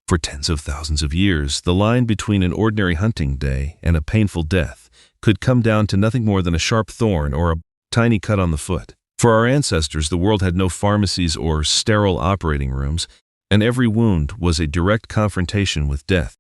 For tens of thousands of years, the line between an ordinary hunting day and a painful death could come down to nothing more than a sharp thorn or a tiny cut on the foot. For our ancestors, the world had no pharmacies or sterile operating rooms, and every wound was a direct confrontation with death.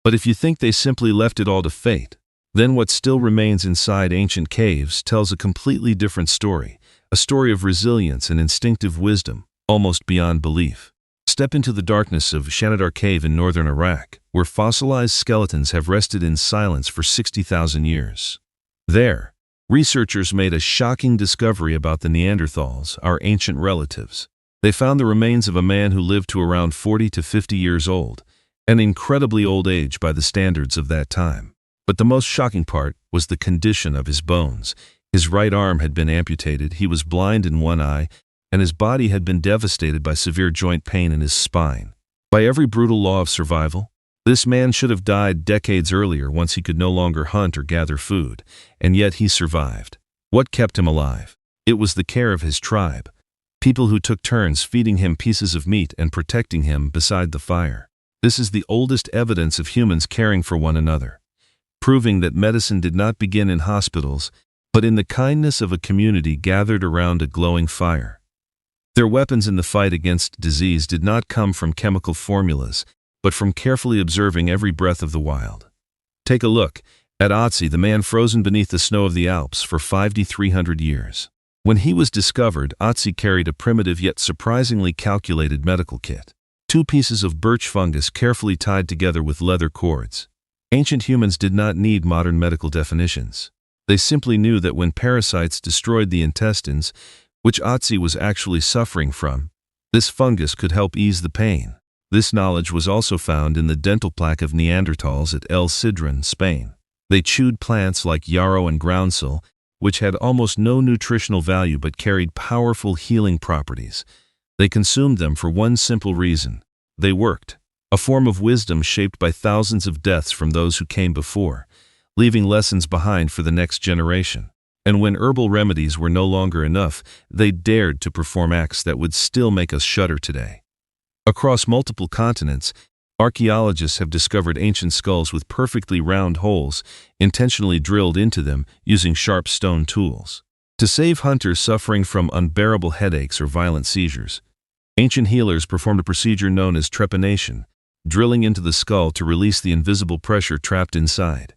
But if you think they simply left it all to fate, then what still remains inside ancient caves tells a completely different story, a story of resilience and instinctive wisdom, almost beyond belief. Step into the darkness of Shamans Cave in northern Iraq, where fossilized skeletons have rested in silence for 60,000 years. There, researchers made a shocking discovery about the Neanderthals, our ancient relatives. They found the remains of a man who lived to around 40 to 50 years old, an incredibly old age by the standards of that time. But the most shocking part was the condition of his bones. His right arm had been amputated, he was blind in one eye, and his body had been devastated by severe joint pain in his spine. By every brutal law of survival, this man should have died decades earlier once he could no longer hunt or gather food, and yet he survived. What kept him alive? It was the care of his tribe, people who took turns feeding him pieces of meat and protecting him beside the fire. This is the oldest evidence of humans caring for one another, proving that medicine did not begin in hospitals, but in the kindness of a community gathered around a glowing fire. Their weapons in the fight against disease did not come from chemical formulas, but from carefully observing every breath of the wild. Take a look at Otzi, the man frozen beneath the snow of the Alps for 5,300 years. When he was discovered, Otzi carried a primitive yet surprisingly calculated medical kit. 2 pieces of birch fungus carefully tied together with leather cords. Ancient humans did not need modern medical definitions. They simply knew that when parasites destroyed the intestines, which Otzi was actually suffering from, this fungus could help ease the pain. This knowledge was also found in the dental plaque of Neanderthals at El Sidrón, Spain. They chewed plants like yarrow and groundsel, which had almost no nutritional value but carried powerful healing properties. They consumed them for one simple reason: they worked, a form of wisdom shaped by thousands of deaths from those who came before, leaving lessons behind for the next generation. And when herbal remedies were no longer enough, they dared to perform acts that would still make us shudder today. Across multiple continents, archaeologists have discovered ancient skulls with perfectly round holes intentionally drilled into them using sharp stone tools. To save hunters suffering from unbearable headaches or violent seizures, ancient healers performed a procedure known as trepanation, drilling into the skull to release the invisible pressure trapped inside.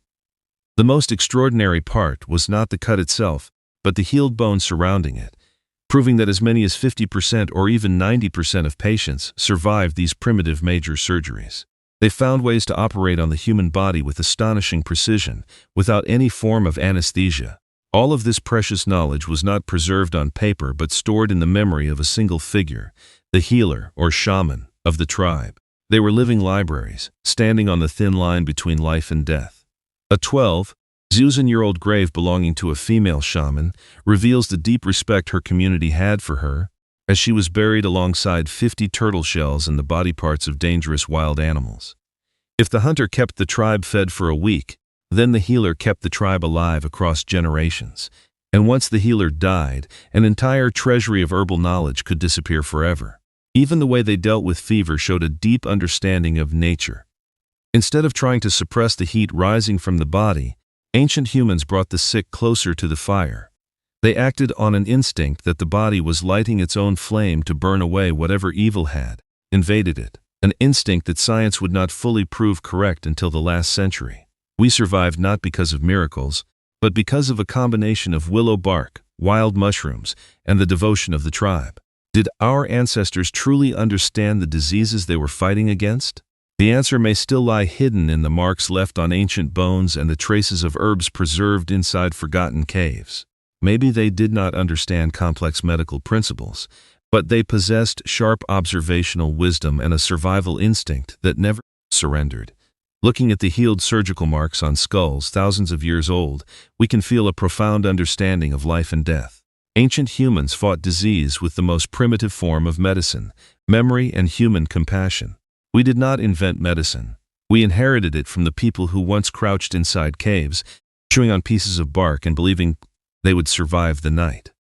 The most extraordinary part was not the cut itself, but the healed bone surrounding it, proving that as many as 50% or even 90% of patients survived these primitive major surgeries. They found ways to operate on the human body with astonishing precision, without any form of anesthesia. All of this precious knowledge was not preserved on paper but stored in the memory of a single figure, the healer or shaman of the tribe. They were living libraries, standing on the thin line between life and death. A 12,000-year-old grave belonging to a female shaman reveals the deep respect her community had for her, as she was buried alongside 50 turtle shells and the body parts of dangerous wild animals. If the hunter kept the tribe fed for a week, then the healer kept the tribe alive across generations. And once the healer died, an entire treasury of herbal knowledge could disappear forever. Even the way they dealt with fever showed a deep understanding of nature. Instead of trying to suppress the heat rising from the body, ancient humans brought the sick closer to the fire. They acted on an instinct that the body was lighting its own flame to burn away whatever evil had invaded it, an instinct that science would not fully prove correct until the last century. We survived not because of miracles, but because of a combination of willow bark, wild mushrooms, and the devotion of the tribe. Did our ancestors truly understand the diseases they were fighting against? The answer may still lie hidden in the marks left on ancient bones and the traces of herbs preserved inside forgotten caves. Maybe they did not understand complex medical principles, but they possessed sharp observational wisdom and a survival instinct that never surrendered. Looking at the healed surgical marks on skulls thousands of years old, we can feel a profound understanding of life and death. Ancient humans fought disease with the most primitive form of medicine, memory and human compassion. We did not invent medicine. We inherited it from the people who once crouched inside caves, chewing on pieces of bark and believing they would survive the night.